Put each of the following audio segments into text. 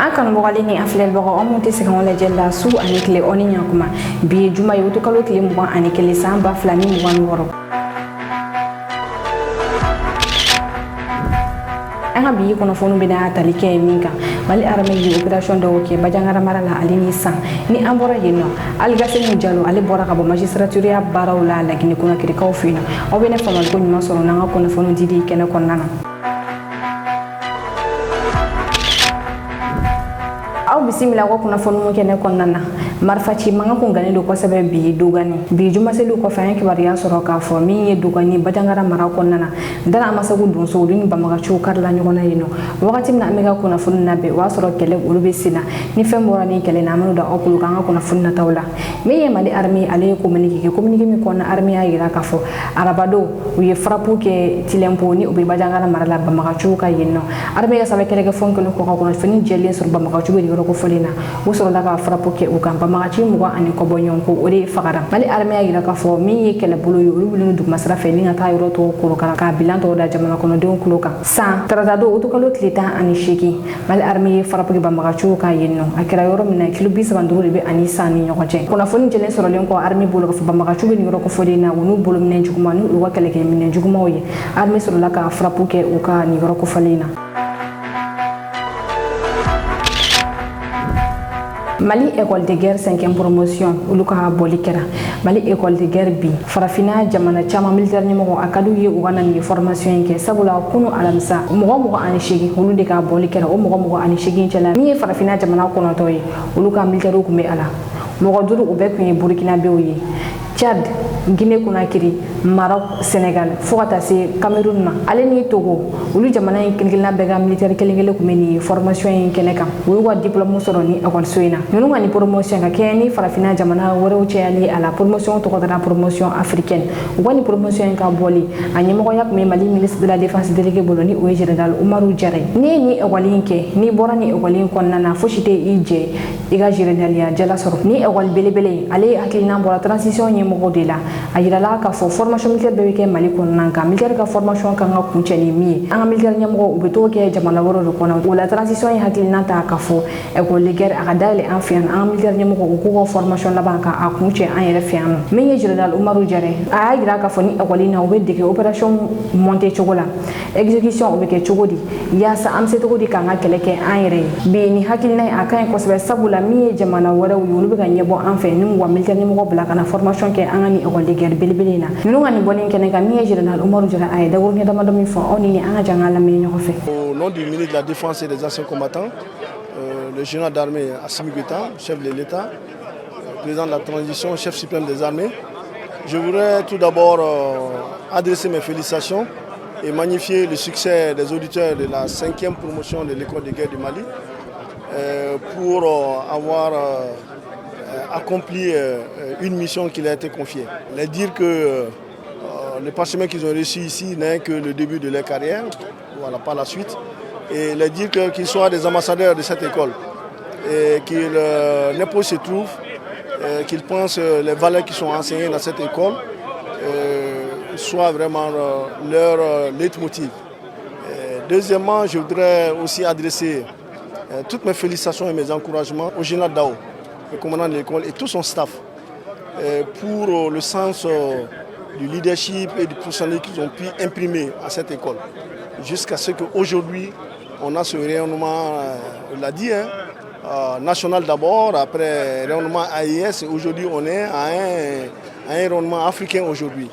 akan bɔgɔli ni afilɛlibagaw an tɛ se k'anw lajɛ la su ani tile o ni ɲakuma bi ye juma ye o to kalo tile 21 san 2026 an ka bi kunnafoni bɛna tali kɛ min kan Mali armée ye opération dɔw kɛ Bajangara mara la ale ni san ni an bɔra yen nɔ Aligaceni Jalo ale bɔra ka bɔ magistrature baaraw la Laginɛ Konakirikaw fɛ yen aw bɛ ne faamali ko ɲuman sɔrɔ n'an ka kunnafoni dili kɛnɛ kɔnɔna na. Aw bisimila ko kunnafoni mun kɛnɛ kɔnɔna na marifaci mankan kun gannen don kosɛbɛ bi dogani bi jumaseliw kɔfɛ an ye kibaruya sɔrɔ k'a fɔ min ye dogani Bajangara mara kɔnɔna na dara amasagu donso olu ni banbagaciw karila ɲɔgɔn na yen nɔ wagati min na an bɛ ka kunnafoni labɛn o y'a sɔrɔ kɛlɛ olu bɛ sen na ni fɛn bɔra ni kɛlɛ na an bɛn'o da aw kulo kan an ka kunnafoni nataw la min ye Mali armée ale ye communiqué kɛ communiqué min kɔnɔna armée y'a jira k'a fɔ arabadon u ye frappe kɛ Tilempo ni u bɛ Bajangara mara la banbagaciw ka yen nɔ armée ka sanfɛ kɛlɛkɛfɛnw kɛlen kɔ ka kunnafoni jɛlen sɔrɔ banbagaciw bɛ yɔrɔ kofɔlen na u sɔrɔla ka frappe kɛ u kan banbagaci 20 ani kɔbɔɲɔgɔn ko o de fagara Mali armée y'a jira k'a fɔ min ye kɛlɛbolo ye olu wuli duguma sira fɛ ni ka taa yɔrɔ tɔw korokara k'a bilan tɔw da jamana kɔnɔdenw kulo kan san tarata don o to kalo tile 18 Mali armée ye frappe kɛ banbagaciw ka yen nɔ a kɛra yɔrɔ min na kilo 75 de bɛ ani san ni ɲɔgɔn cɛ kunnafoni jɛlen sɔrɔlen kɔ armée bolo k'a fɔ banbagaciw bɛ nin yɔrɔ kofɔlen na u n'u bolo minɛ juguman n'u ka kɛlɛkɛ minɛ jugumanw ye armée sɔrɔla ka frappe kɛ u ka nin yɔrɔ kofɔlen na. Mali école de guerre 5e promotion olu ka boli kɛra Mali école de guerre bi farafina jamana caman militaire ɲɛmɔgɔ a ka d'u ye u ka na nin formation in kɛ sabula kunu alamisa mɔgɔ 28 olu de ka boli kɛra o mɔgɔ 28 cɛla min ye farafina jamana kɔnɔntɔn ye olu ka militaire kun bɛ a la mɔgɔ 5 u bɛɛ kun ye burkinabéw ye Tchad, Guinée Conakry, Maroc, Sénégal, fo ka taa se Cameroun ma ale ni Togo olu jamana in kelen-kelenna bɛɛ ka militaire kelen-kelen kun bɛ nin formation in kɛnɛ kan u y'u ka diplôme sɔrɔ ni école in na ninnu ka nin promotion ka kɛ ni farafina jamana wɛrɛw cɛyali a la promotion tɔgɔ dara promotion africaine u ka nin promotion in ka bɔli a ɲɛmɔgɔya kun bɛ Mali ministre de la défense délégué bolo ni o ye général Umaru Jara ni ye nin école in kɛ n'i bɔra nin école in kɔnɔna na fosi tɛ i jɛ i ka généraliya jala sɔrɔ ni école belebele ale hakilina bɔra transition ɲɛmɔgɔ de la a yirala k'a fɔ formation militaire bɛɛ bɛ kɛ Mali kɔnɔna kan militaire ka formation kan ka kuncɛ ni min ye an ka militaire ɲɛmɔgɔ u bɛ t'o kɛ jamana wɛrɛw de kɔnɔ o la transition ye hakilina ta k'a fɔ école de guerre a ka dayɛlɛ an fɛ yan an ka militaire ɲɛmɔgɔ u k'u ka formation laban ka a kuncɛ an yɛrɛ fɛ yan nɔ min ye général Umaru Jara a y'a jira k'a fɔ ni école in na u bɛ dege opération monter cogo la exécution o bɛ kɛ cogo di yaasa an bɛ se cogo di k'an ka kɛlɛ kɛ an yɛrɛ ye bi nin hakilina in a ka ɲi kosɛbɛ sabula min ye jamana wɛrɛw ye olu bɛ ka ɲɛbɔ an fɛ ni u ka militaire ɲɛmɔgɔ bila ka na formation kɛ an ka nin école de guerre belebele in na ninnu ka nin bɔlen kɛnɛ kan min ye général Umaru Jara a ye dakuruɲɛ damadɔ min fɔ aw ni an ka jan ka lamɛn ɲɔgɔn fɛ. Au nom du ministre de la Défense et des anciens combattants, le général d'armée Assimi Goïta, chef de l'État, président de la transition, chef suprême des armées, je voudrais tout d'abord adresser mes félicitations et magnifier le succès des auditeurs de la 5e promotion de l'école de guerre du Mali pour avoir accompli une mission qui leur a été confiée. Les dire que le parchemin qu'ils ont reçu ici n'est que le début de leur carrière, voilà, par la suite, et les dire qu'ils soient des ambassadeurs de cette école et qu'ils n'importe où se trouvent, qu'ils pensent les valeurs qui sont enseignées dans cette école soient vraiment leur leitmotiv. Deuxièmement, je voudrais aussi adresser toutes mes félicitations et mes encouragements au général Dao, le commandant de l'école et tout son staff pour le sens du leadership et du professionnalisme qu'ils ont pu imprimer à cette école. Jusqu'à ce qu'aujourd'hui, on a ce rayonnement, on l'a dit, national d'abord, après rayonnement AIS, et aujourd'hui on est à un rayonnement africain aujourd'hui.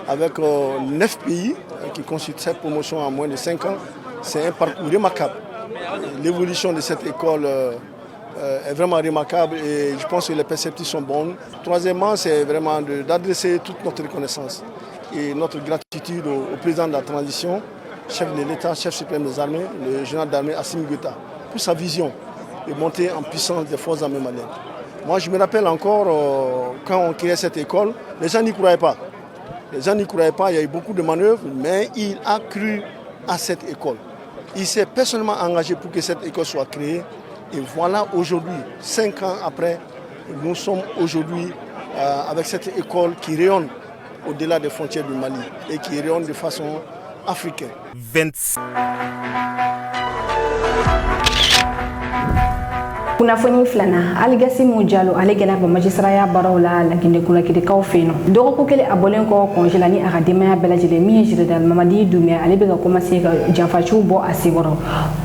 Avec 9 pays qui constituent cette promotion en moins de 5 ans, c'est un parcours remarquable. L'évolution de cette école est vraiment remarquable et je pense que les perspectives sont bonnes. Troisièmement, c'est vraiment d'adresser toute notre reconnaissance et notre gratitude au président de la transition, chef de l'État, chef suprême des armées, le général d'armée Assimi Goïta, pour sa vision de monter en puissance des forces armées maliennes. Moi, je me rappelle encore, quand on créait cette école, les gens n'y croyaient pas. Les gens n'y croyaient pas, il y a eu beaucoup de manœuvres, mais il a cru à cette école. Il s'est personnellement engagé pour que cette école soit créée. Et voilà, aujourd'hui, 5 ans après, nous sommes aujourd'hui avec cette école qui rayonne au-delà des frontières du Mali et qui rayonne de façon africaine. kunnafoni filana Algasimu Diallo ale gɛnna ka magistraya baaraw la Laginɛ Konakirikaw fɛ yen nɔ dɔgɔkun kelen a bɔlen kɔ congé la ni a ka denbaya bɛɛ lajɛlen min ye général Mamadi Doumbia ale bɛ ka commencer ka janfaciw bɔ a senkɔrɔ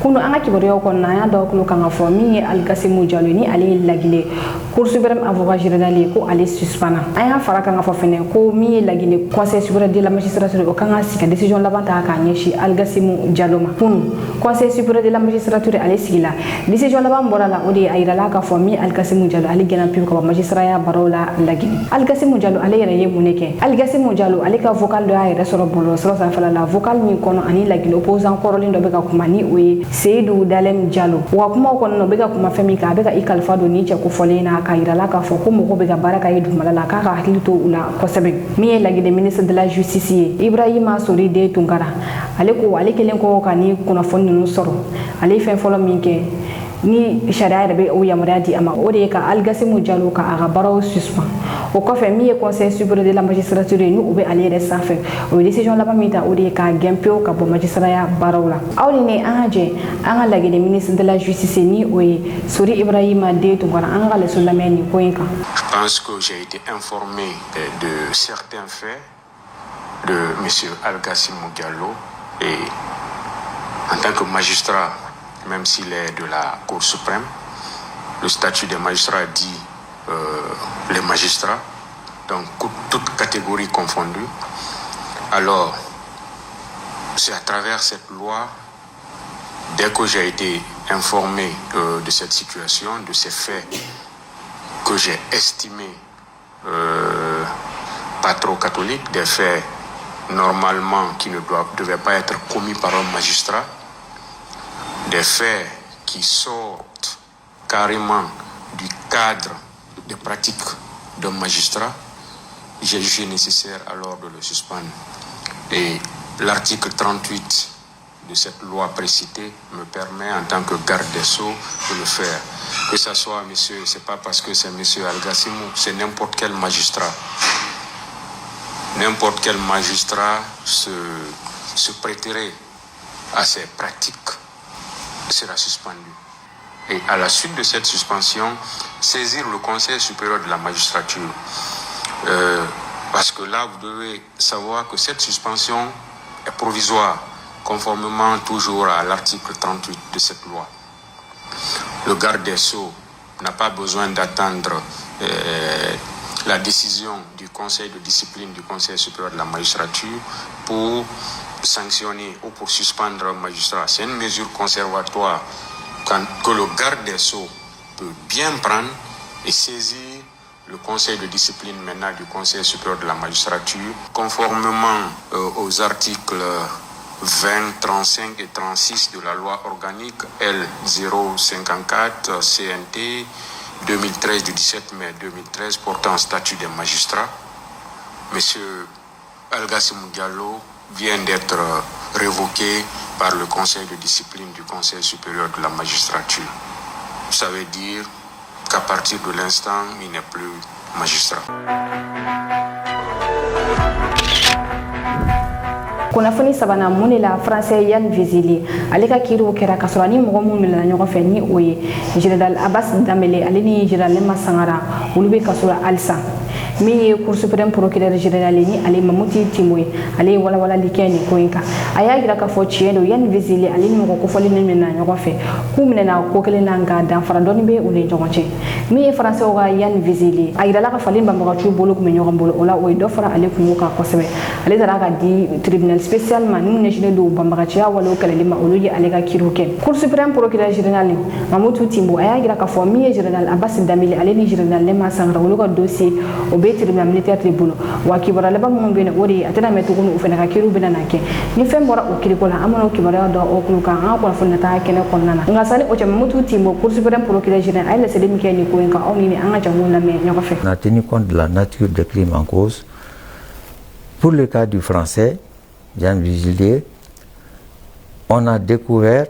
kunu an ka kibaruyaw kɔnɔna an y'a dɔw tulo kan ka fɔ min ye Algasimu Diallo ni ale ye Laginɛ Cour suprême avocat général ye ko ale suspendra an y'a fara kan ka fɔ fɛnɛ ko min ye Laginɛ conseil supérieur de la magistrature o kan ka sigi ka décision laban ta k'a ɲɛsin Algasimu Diallo ma kunu conseil supérieur de la magistrature ale sigila décision laban bɔra la o de a yirala k'a fɔ min Algasimu Diallo ale gɛnna pewu ka bɔ magistraya baaraw la Laginɛ Algasimu Diallo ale yɛrɛ ye mun de kɛ Algasimu Diallo ale ka vocal dɔ y'a yɛrɛ sɔrɔ bɔlɔlɔsira sanfɛla la vocal min kɔnɔ ani Laginɛ opposant kɔrɔlen dɔ bɛ ka kuma ni o ye Seydou Dalem Diallo wa kumaw kɔnɔ o bɛ ka kuma fɛn min kan a bɛ ka i kalifa don ni cɛ kofɔlen na k'a yirala k'a fɔ ko mɔgɔw bɛ ka baara k'a ye dugumala la k'a ka hakili to u la kosɛbɛ min ye Laginɛ ministre de la justice ye Ibrahima Sori de Tunkara ale ko ale kelen kɔ ka ni kunnafoni ninnu sɔrɔ ale ye fɛn fɔlɔ min kɛ ni sariya yɛrɛ bɛ o yamaruya di a ma o de ye ka Algasimu Diallo ka a ka baaraw suspend o kɔfɛ min ye conseil supérieur de la magistrature ye ni o bɛ ale yɛrɛ sanfɛ o ye décision laban min ta o de ye k'a gɛn pewu ka bɔ magistraya baaraw la aw ni ne an ka jɛ an ka Laginɛ ministre de la justice ni o ye Sori Ibrahima de Tunkara an ka leçon lamɛn nin ko in kan. Je pense que j'ai été informé de certains faits de M. Algasimu Diallo et en tant que magistrat, même s'il est de la Cour suprême, le statut des magistrats dit les magistrats, donc toutes catégories confondues. Alors, c'est à travers cette loi, dès que j'ai été informé de cette situation, de ces faits que j'ai estimés pas trop catholiques, des faits normalement qui ne devaient pas être commis par un magistrat, des faits qui sortent carrément du cadre de pratique d'un magistrat, j'ai jugé nécessaire alors de le suspendre. Et l'article 38 de cette loi précitée me permet en tant que garde des Sceaux de le faire. Que ce soit monsieur, c'est pas parce que c'est monsieur Algasimu, c'est n'importe quel magistrat. N'importe quel magistrat se prêterait à ces pratiques sera suspendu. Et à la suite de cette suspension, saisir le Conseil supérieur de la magistrature. Parce que là, vous devez savoir que cette suspension est provisoire, conformément toujours à l'article 38 de cette loi. Le garde des Sceaux n'a pas besoin d'attendre la décision du Conseil de discipline du Conseil supérieur de la magistrature pour sanctionner ou pour suspendre un magistrat. C'est une mesure conservatoire que le garde des Sceaux peut bien prendre et saisir le Conseil de discipline maintenant du Conseil supérieur de la magistrature, conformément aux articles 20, 35 et 36 de la loi organique L054 CNT 2013 du 17 mai 2013 portant statut des magistrats. Monsieur Algasimu Diallo vient d'être révoqué par le Conseil de discipline du Conseil supérieur de la magistrature. Ça veut dire qu'à partir de l'instant, il n'est plus magistrat. kunnafoni sabana mun de la français Yann Vezeli ale ka kiiriw kɛra ka sɔrɔ ni mɔgɔ minnu minɛna ɲɔgɔn fɛ ni o ye général Abbas Dambele ale ni général Lema Sangara olu bɛ ka sɔrɔ halisa min ye Cour suprême procureur général ni ale Mamuti Timo ye ale ye walawalali kɛ nin ko in kan a y'a jira k'a fɔ tiɲɛ don Yann Vezeli ale ni mɔgɔ kofɔli min minɛna ɲɔgɔn fɛ k'u minɛna ko kelen na nka danfara dɔɔni bɛ u ni ɲɔgɔn cɛ min ye français ka Yann Vezeli a yirala ka falen banbagaciw bolo tun bɛ ɲɔgɔn bolo o la o ye dɔ fara ale kungo kan kosɛbɛ ale taara ka di tribunal spécialement nous n'étions de Bambagatia ou alors qu'elle est ma ologie à l'éga Kiroken. Cour suprême procureur général, Mamoudou Timbo, Ayagra Kafomi, général Abbas Damili, Aleni général Lema Sangra, ou le dossier au tribunal militaire tribunal, ou à Kibara Leba Mombene, ou à Tenametou ou Fenakakiru Benanake. Ni Fembora ou Kirikola, Amano Kibara, ou Kuluka, ou Fonata, Kena Konana. Ngasani, ou Mamoudou Timbo, Cour suprême procureur général, elle s'est démiquée Nikoinka, on y est en Jamuna, mais n'y a pas fait. On a tenu compte de la nature des crimes en cause. Pour le cas du français, Yann Vezeli, on a découvert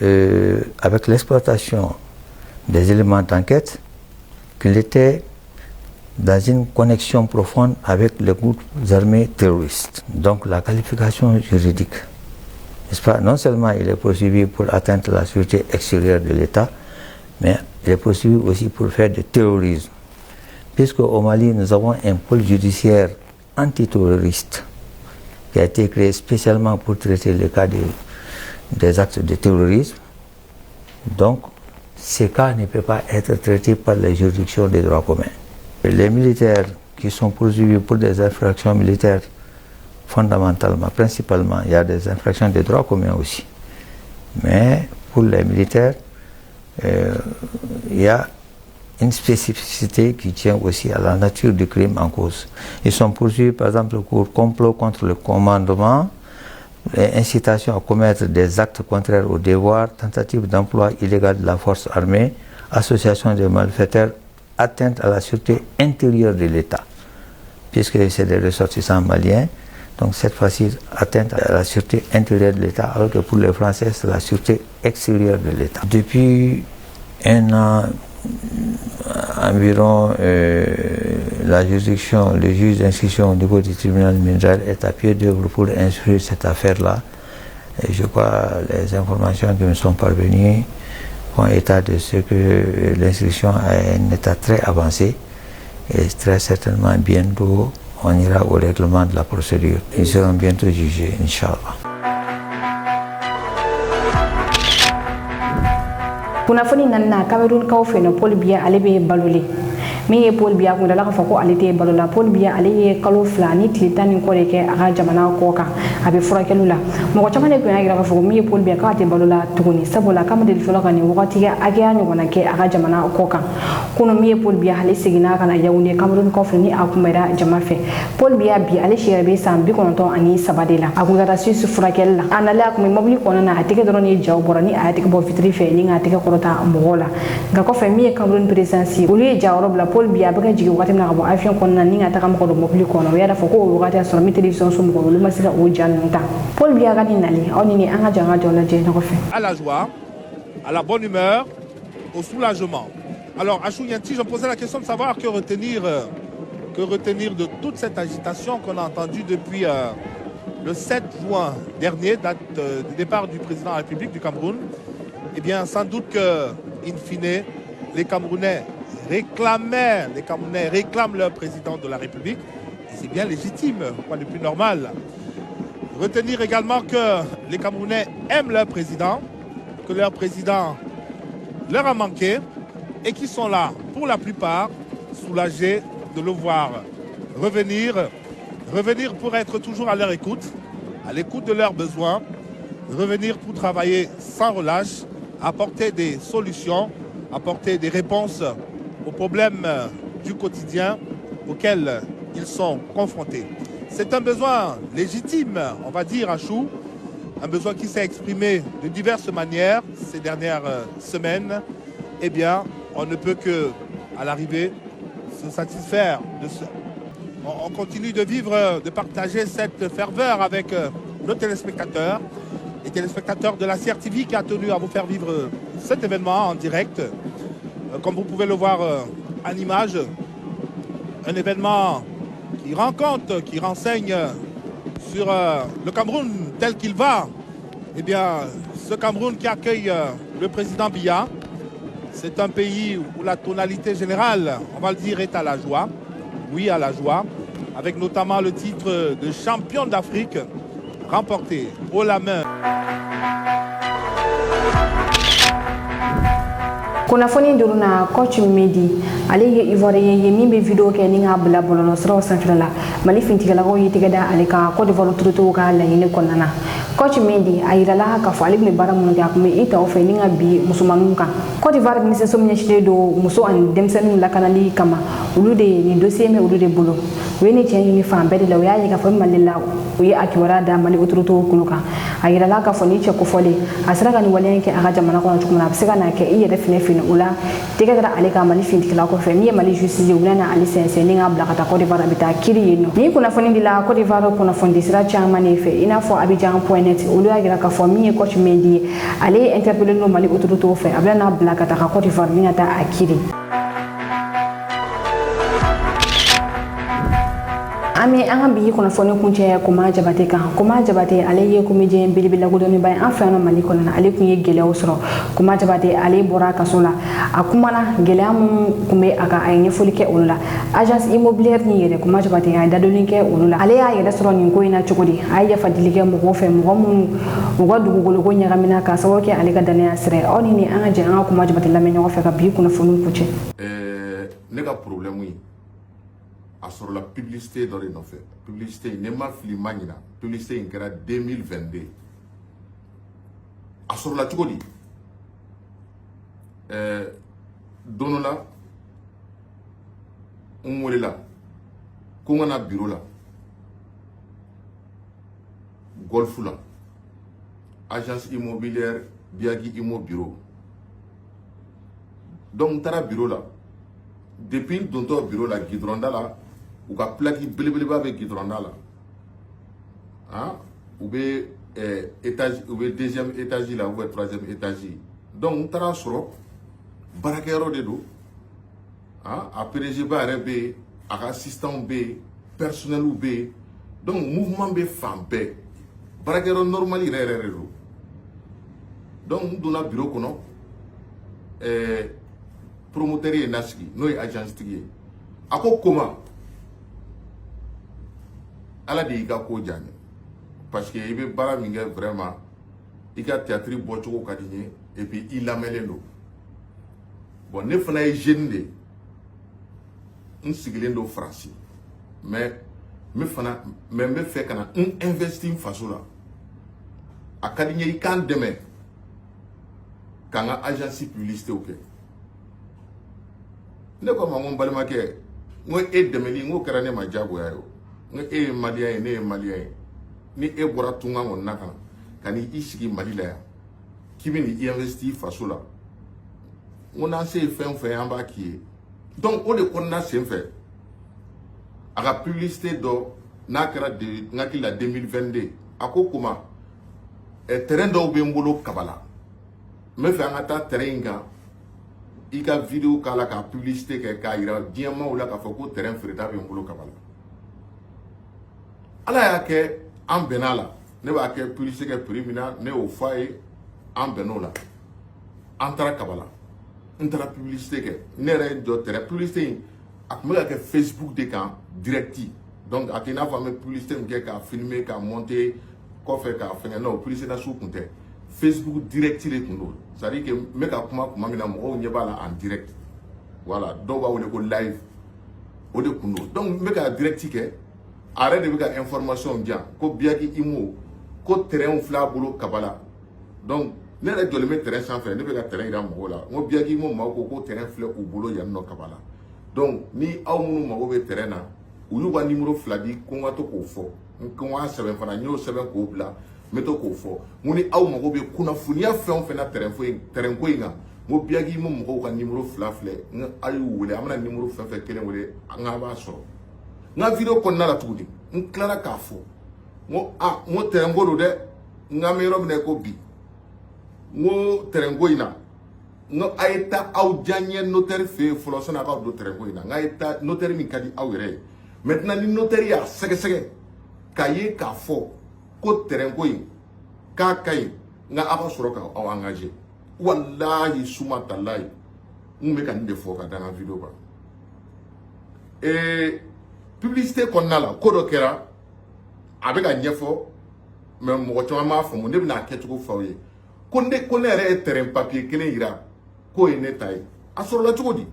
avec l'exploitation des éléments d'enquête qu'il était dans une connexion profonde avec les groupes armés terroristes. Donc la qualification juridique, n'est-ce pas? Non seulement il est poursuivi pour atteinte à la sûreté extérieure de l'État, mais il est poursuivi aussi pour faire du terrorisme. Puisque au Mali, nous avons un pôle judiciaire antiterroriste qui a été créé spécialement pour traiter les cas des actes de terrorisme. Donc, ces cas ne peuvent pas être traités par les juridictions des droits communs. Les militaires qui sont poursuivis pour des infractions militaires, fondamentalement, principalement, il y a des infractions des droits communs aussi. Mais pour les militaires, il y a une spécificité qui tient aussi à la nature du crime en cause. Ils sont poursuivis par exemple pour complot contre le commandement, incitation à commettre des actes contraires au devoir, tentative d'emploi illégal de la force armée, association de malfaiteurs, atteinte à la sûreté intérieure de l'État, puisque c'est des ressortissants maliens. Donc cette fois-ci, atteinte à la sûreté intérieure de l'État, alors que pour les Français, c'est la sûreté extérieure de l'État. Depuis un an environ, la juridiction, le juge d'instruction au niveau du tribunal ministériel est à pied d'œuvre pour instruire cette affaire-là. Et je crois les informations qui me sont parvenues font état de ce que l'instruction a un état très avancé et très certainement bientôt on ira au règlement de la procédure. Ils seront bientôt jugés, Inch'Allah. Kunnafoni nanna Cameroun kaw fe no Paul Biya ale be balole min ye Paul Biya kun dala ka fɔ ko ale tɛ balola. Paul Biya ale ye kalo 2 ni tile 10 ni kɔ de kɛ a ka jamana kɔ kan a be furakɛliw la. Mɔgɔ caman de kun y'a yira ka fɔ ko min ye Paul Biya k'a tɛ balola tuguni sabula k'a ma deli fɔlɔ ka nin wagati hakɛya ɲɔgɔnna kɛ a ka jamana kɔ kan. Kunu min ye Paul Biya ale seginna ka na Yaoundé Cameroun kɔfɛ ni a kunbɛra jama fɛ. Paul Biya bi ale si yɛrɛ be san 93 de la. A kun ka taa Suisse furakɛli la. A nalen a kun bɛ mobili kɔnɔna na a tɛgɛ dɔrɔn ni jaw bɔra ni a y'a tɛgɛ bɔ fitiri fɛ ni k'a tɛgɛ kɔrɔta mɔgɔw la. Nka kɔfɛ min ye Cameroun présidence olu ye jayɔrɔ bila Paul Biya bɛ ka jigin wagati min na ka bɔ avion kɔnɔna ni ka taga mɔgɔ dɔ mobili kɔnɔ. O y'a fɔ ko o wagati y'a sɔrɔ min télévision so mɔgɔ olu ma se ka o ja ninnu ta. Paul Biya ka nin nali aw ni an ka jɔ lajɛ ɲɔgɔn fɛ. À la joie, à la bonne humeur, au soulagement. Alors, Achou Yanti, je me posais la question de savoir que retenir de toute cette agitation qu'on a entendue depuis le 7 juin dernier, date du départ du président de la République du Cameroun. Eh bien, sans doute que, in fine, les Camerounais réclament leur président de la République. Et c'est bien légitime, quoi de plus normal. Retenir également que les Camerounais aiment leur président, que leur président leur a manqué et qui sont là, pour la plupart, soulagés de le voir revenir pour être toujours à leur écoute, à l'écoute de leurs besoins, revenir pour travailler sans relâche, apporter des solutions, apporter des réponses aux problèmes du quotidien auxquels ils sont confrontés. C'est un besoin légitime, on va dire, Achou, un besoin qui s'est exprimé de diverses manières ces dernières semaines. Eh bien, on ne peut que, à l'arrivée, se satisfaire de ce. On continue de vivre, de partager cette ferveur avec nos téléspectateurs, les téléspectateurs de la CRTV qui a tenu à vous faire vivre cet événement en direct. Comme vous pouvez le voir en image, un événement qui rend compte, qui renseigne sur le Cameroun tel qu'il va. Eh bien, ce Cameroun qui accueille le président Biya, c'est un pays où la tonalité générale, on va le dire, est à la joie. Oui, à la joie, avec notamment le titre de champion d'Afrique remporté haut la main. Kunnafoni duruna coach Medi ale ye Ivoirien ye min be vidéo kɛ ni ka bila bɔlɔlɔ siraw sanfɛ la Mali fintigɛlakaw ye tɛgɛ da ale ka Côte d'Ivoire autorité ka laɲini kɔnɔna na. Coach Medi a yirala k'a fɔ ale bɛ baara minnu kɛ a kun bɛ i ta o fɛ ni ka bi musomaninw kan. Côte d'Ivoire ministère min ɲɛsinnen don muso ani denmisɛnninw lakanali kama olu de ye nin dossier bɛ olu de bolo. U ye nin cɛ ɲini fan bɛɛ de la u y'a ye k'a fɔ Mali la u ye a kibaruya da Mali autorité kulu kan. A yirala k'a fɔ ni cɛ kofɔlen a sera ka nin waleya kɛ a ka jamana kɔnɔ cogo min na a bɛ se ka n'a kɛ i yɛrɛ fini o la tɛgɛ dara ale ka Mali fintigɛla kɔfɛ min ye Mali justice u bɛna ale sɛnsɛn ni ka bila ka taa Côte d'Ivoire a bɛ taa kiiri yen nɔ. Ni kunnafoni dila Côte d'Ivoire kunnafoni sira caman de fɛ i n'a fɔ Abidjan.net olu y'a yira k'a fɔ min ye coach Mendy ye ale ye interpellé no Mali autorité fɛ a bɛna bila ka taa Côte d'Ivoire ni ka taa a kiiri. Ami an bi kono foni kunche Kuma Jabate kan Kuma Jabate ale ye comédien bilibila godoni bay an fano Mali kono na ale kun ye gelew soro Kuma Jabate ale bora kasola akumana geleam kumbe aka ay nyefoli ke ulula agence immobilière ni yede Kuma Jabate ay dadoni ke ulula ale ya yeda soro ni ko ina chukudi ay ya fadili ke mo fe mo mo dugugolo ko nyagamina ka sawo ke ale ka dane asre oni ni an je an Kuma Jabate la menyo fe ka bi kono foni kunche ne ka problème yi a sɔrɔ la publicité dɔ de nɔfɛ publicité ne ma fili ma ɲina publicité in kɛra 2022 a sɔrɔ la cogo di don dɔ la n welela ko n ka na bureau la golf la agence immobilière Biagi Immo bureau donc n taara bureau la depuis dontɔ bureau la gidronda la u ka plaque belebeleba bɛ gidronda la hein u bɛ étage u bɛ deuxième étage la ou bien troisième étage donc n taara sɔrɔ baarakɛyɔrɔ de don hein a PDG ba yɛrɛ bɛ yen a ka assistant bɛ yen personnel bɛ yen donc mouvement bɛ fan bɛɛ baarakɛyɔrɔ normal yɛrɛ yɛrɛ de don donc n donna bureau kɔnɔ promoteur ye nasigi n'o ye agence tigi ye a ko comment ala de y'i ka ko diya n ye parce que i bɛ baara min kɛ vraiment i ka théâtre bɔcogo ka di n ye et puis i lamɛnlen don bon ne fana ye jeune de ye n sigilen don Faransi mais n bɛ fɛ ka na n investir n faso la a ka di n ye i k'an dɛmɛ ka n ka agence publicité kɛ ne ko ma n balimakɛ n ko e dɛmɛli n ko kɛra ne ma diyagoya ye n ko e ye malien ye ne ye malien ye ni e bɔra tunga kɔni na ka n'i sigi Mali la yan k'i bɛ n'i investir faso la n ko n'an se ye fɛn o fɛn an b'a k'i ye donc o de kɔnɔna sen fɛ a ka publicité dɔ n'a kɛra n hakili la 2022 a ko comment terrain dɔw bɛ n bolo Kabala n bɛ fɛ an ka taa terrain in kan i ka vidéo k'a la ka publicité kɛ k'a yira diɲɛmaw la k'a fɔ ko terrain feereta bɛ n bolo Kabala ala y'a kɛ an bɛnna la ne b'a kɛ publicité kɛ prix min na ne y'o fɔ a ye an bɛnn'o la an taara Kabala n taara publicité kɛ ne yɛrɛ ye jɔ terrain publicité in a tun bɛ ka kɛ Facebook de kan direct donc a tɛ i n'a fɔ an bɛ publicité min kɛ k'a filmer k'a monter kɔfɛ k'a fɛngɛ non publicité na sugu tun tɛ Facebook direct de tun don c'est à dire que n bɛ ka kuma min na mɔgɔw ɲɛ b'a la en direct voilà dɔw b'a wele ko live o de tun don donc n bɛ ka direct kɛ a yɛrɛ de bɛ ka information di yan ko Biagi Immo ko terrain fila bolo Kabala donc ne yɛrɛ jɔlen bɛ terrain sanfɛ ne bɛ ka terrain yira mɔgɔw la n ko Biagi Immo maaw ko terrain filɛ u bolo yan nɔ Kabala donc ni aw minnu mago bɛ terrain na u y'u ka numéro fila di ko n ka to k'o fɔ ko n ka sɛbɛn fana n y'o sɛbɛn k'o bila n bɛ to k'o fɔ n ko ni aw mago bɛ kunnafoniya fɛn o fɛn na terrain ko in kan n ko Biagi Immo mɔgɔw ka numéro fila filɛ n ko a y'u wele an bɛna numéro fɛn fɛn kelen wele an k'a b'a sɔrɔ n ka vidéo kɔnɔna la tuguni n tilara k'a fɔ n ko n ko terrain ko don dɛ n k'an bɛ yɔrɔ min na ko bi n ko terrain ko in na n ko a ye taa aw diya n ye notaire fɛ yen fɔlɔ sani a k'aw don terrain ko in na n k'a ye taa notaire min ka di aw yɛrɛ ye maintenant ni notaire y'a sɛgɛsɛgɛ k'a ye k'a fɔ ko terrain ko in k'a ka ɲi n ka aw ka sɔrɔ k'aw engagé walahi suma talayi n bɛ ka nin de fɔ ka da n ka vidéo kan publicité kɔnɔna la ko dɔ kɛra a bɛ ka ɲɛfɔ mais mɔgɔ caman m'a faamu ne bɛna a kɛcogo fɔ aw ye ko ne yɛrɛ ye terrain papier kelen yira k'o ye ne ta ye a sɔrɔla cogo di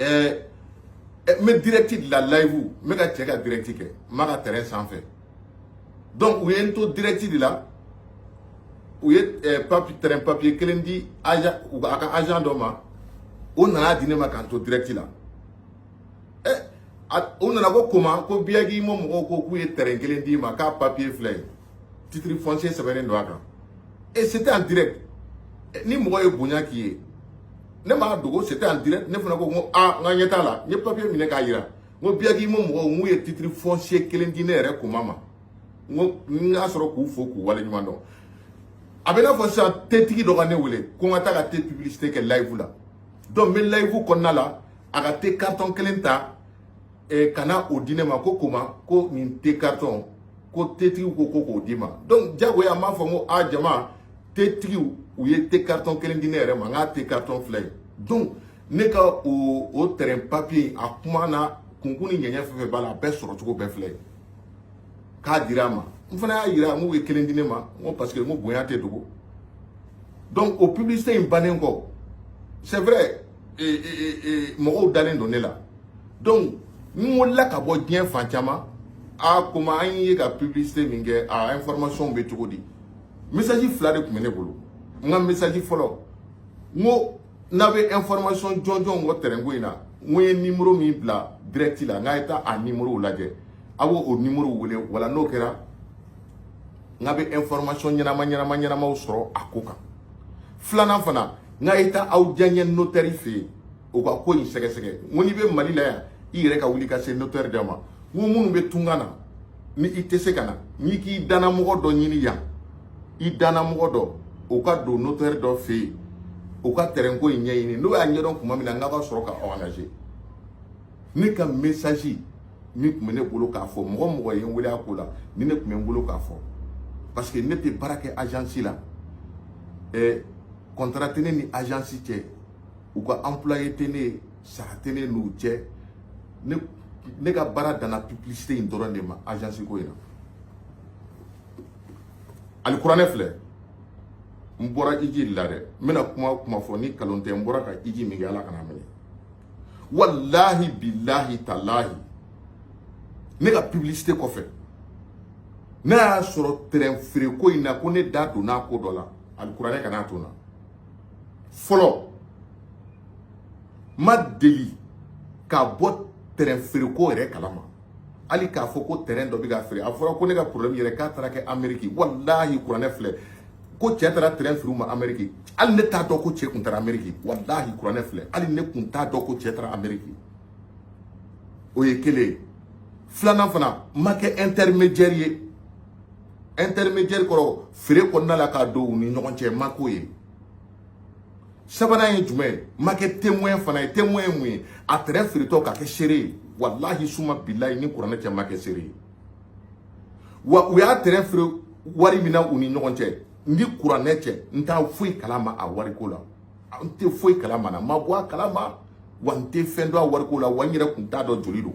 n bɛ direct de la live n bɛ ka cɛ ka direct kɛ n b'a ka terrain sanfɛ donc u ye n to direct de la u ye terrain papier kelen di a ka agent dɔ ma o nana di ne ma k'an to direct la o nana ko comment ko Biagi Immo mɔgɔw ko k'u ye terrain kelen d'i ma k'a papier filɛ titre foncier sɛbɛnnen don a kan et c'était en direct ni mɔgɔ ye bonya k'i ye ne m'a dogo c'était en direct ne fana ko n ko n ka ɲɛ t'a la n ye papier minɛ k'a yira n ko Biagi Immo mɔgɔw n k'u ye titre foncier kelen di ne yɛrɛ kuma ma n ko n k'a sɔrɔ k'u fo k'u waleɲuman dɔn a bɛ n'a fɔ sisan tɛtigi dɔ ka ne wele ko n ka taa ka te publicité kɛ live la donc n bɛ live kɔnɔna la a ka te carton kelen ta kana o di ne ma ko koma ko nin te carton ko tetigiw ko k'o di ma donc jagoya m'a fɔ ko a jama tetigiw u ye te carton kelen di ne yɛrɛ ma n k'a te carton filɛ donc ne ka o terrain papier a kuma na kunkun ni ɲɛɲɛ fɛn fɛn b'a la a bɛɛ sɔrɔ cogo bɛɛ filɛ k'a dira ma n fana y'a yira n k'u ye kelen di ne ma n ko parce que n ko bonya tɛ dogo donc o publicité in bannen kɔ c'est vrai mɔgɔw dalen don ne la donc n wulila ka bɔ diɲɛ fan caman a kuma an ye ka publicité min kɛ a information bɛ cogo di message fila de tun bɛ ne bolo n ka message fɔlɔ n ko n'a bɛ information jɔnjɔn ko terrain ko in na n ko ye numéro min bila direct la n k'a ye taa a numéro lajɛ a b'o o numéro wele wala n'o kɛra n k'a bɛ information ɲɛnamaw sɔrɔ a ko kan filanan fana n k'a ye taa aw diyaɲɛ notaire fɛ yen o ka ko in sɛgɛsɛgɛ n ko n'i bɛ Mali la yan i yɛrɛ ka wuli ka se notaire dɔ ma n ko minnu bɛ tunga na ni i tɛ se ka na n'i k'i dannamɔgɔ dɔ ɲini yan i dannamɔgɔ dɔ o ka don notaire dɔ fɛ yen o ka terrain ko in ɲɛɲini n'o y'a ɲɛdɔn tuma min na n ka sɔrɔ ka engager ne ka message min tun bɛ ne bolo k'a fɔ mɔgɔ mɔgɔ ye n wele a ko la ni ne tun bɛ n bolo k'a fɔ parce que ne tɛ baara kɛ agence la contrat tɛ ne ni agence cɛ u ka employé tɛ ne sara tɛ ne n'u cɛ ne ka baara danna publicité in dɔrɔn de ma agence ko in na alikuranɛ filɛ n bɔra iji la dɛ n bɛna kuma fɔ ni kalon tɛ n bɔra ka iji min kɛ ala kana minɛ wallahi billahi talahi ne ka publicité kɔfɛ ne y'a sɔrɔ terrain feere ko in na ko ne da donna ko dɔ la alikuranɛ kana to n na fɔlɔ ma deli k'a bɔ terrain feere ko yɛrɛ kalama hali k'a fɔ ko terrain dɔ bɛ ka feere a fɔra ko ne ka problème yɛrɛ k'a taara kɛ Amérique wallahi kuranɛ filɛ ko cɛ taara terrain feere u ma Amérique hali ne t'a dɔn ko cɛ kun taara Amérique wallahi kuranɛ filɛ hali ne kun t'a dɔn ko cɛ taara Amérique o ye kelen ye filanan fana ma kɛ intermédiaire ye intermédiaire kɔrɔ feere kɔnɔna la k'a don u ni ɲɔgɔn cɛ ma k'o ye sabanan ye jumɛn ye ma kɛ témoin fana ye témoin ye mun ye a terrain feeretɔ ka kɛ seere ye wallahi suma billahi ni kuranɛ cɛ ma kɛ seere ye wa u y'a terrain feere wari min na u ni ɲɔgɔn cɛ ni kuranɛ cɛ n t'a foyi kalama a wariko la n tɛ foyi kalama na ma bɔ a kalama wa n tɛ fɛn dɔn a wariko la wa n yɛrɛ kun t'a dɔn joli don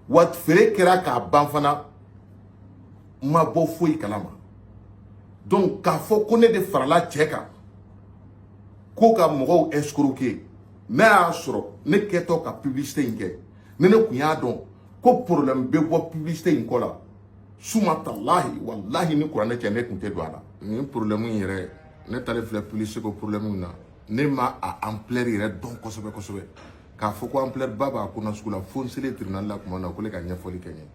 wa feere kɛra k'a ban fana n ma bɔ foyi kalama donc k'a fɔ ko ne de farala cɛ kan ko ka mɔgɔw escroquer n'a y'a sɔrɔ ne kɛtɔ ka publicité in kɛ ne kun y'a dɔn ko problème bɛ bɔ publicité in kɔ la suma talahi wallahi ni kuranɛ cɛ ne kun tɛ don a la ni problème in yɛrɛ ne taalen filɛ publicité ko problème na ne ma a ampleur yɛrɛ dɔn kosɛbɛ kosɛbɛ k'a fɔ ko ampleur ba b'a ko na sugu la fo n selen tribunal la kuma na ko ne ka ɲɛfɔli kɛ n ye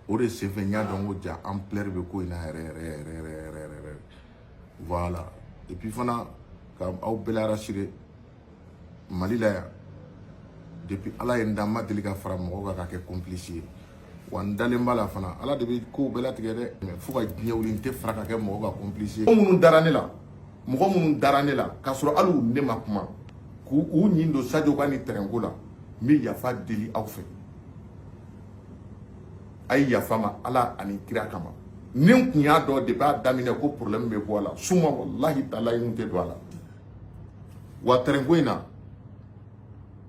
o de senfɛ n y'a dɔn ko ja ampleur bɛ ko in na yɛrɛ voilà et puis fana ka aw bɛɛ la rassurer Mali la yan depuis ala ye n da n ma deli ka fara mɔgɔw kan ka kɛ complice ye wa n dalen b'a la fana ala de bɛ kow bɛɛ latigɛ dɛ fo ka diɲɛ wuli n tɛ fara ka kɛ mɔgɔw ka complice ye mɔgɔ minnu dara ne la k'a sɔrɔ hali u ne ma kuma k'u ɲin don Sadio ka ni terrain ko la n bɛ yafa deli aw fɛ a ye yafa ma ala ani kira kama ni n kun y'a dɔn depuis a daminɛ ko problème bɛ bɔ a la suma wallahi talahi n tɛ don a la wa terrain ko in na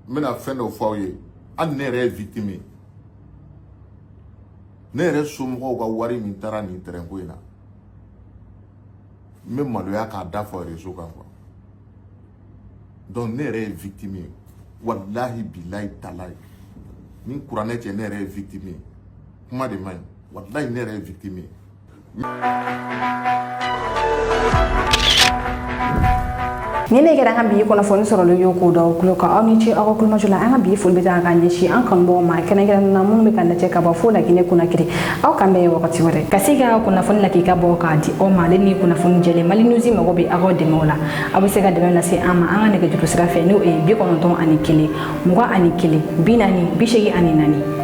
n bɛna fɛn dɔ fɔ aw ye hali ne yɛrɛ ye victime ye ne yɛrɛ somɔgɔw ka wari min taara nin terrain ko in na n bɛ maloya k'a da fɔ réseau kan quoi donc ne yɛrɛ ye victime ye wallahi billahi talahi ni kuranɛ cɛ ne yɛrɛ ye victime ye kuma de man ɲi wallahi ne yɛrɛ ye victime ye ni ne kɛra an ka bi kunnafoni sɔrɔlen y'o ko dɔw tulo kan aw ni ce aw ka kulomajɔ la an ka bi foli bɛ taa ka ɲɛsin an kanubagaw ma kɛrɛnkɛrɛnnenya minnu bɛ ka lajɛ ka bɔ fo Laginɛ Conakry aw kan bɛn wagati wɛrɛ ka se ka kunnafoni la k'i ka bɔ k'a di aw ma ale ni kunnafoni jɛlen Mali News mago bɛ aw ka dɛmɛw la aw bɛ se ka dɛmɛ lase an ma an ka nɛgɛjuru sira fɛ n'o ye 91 21 41 40 84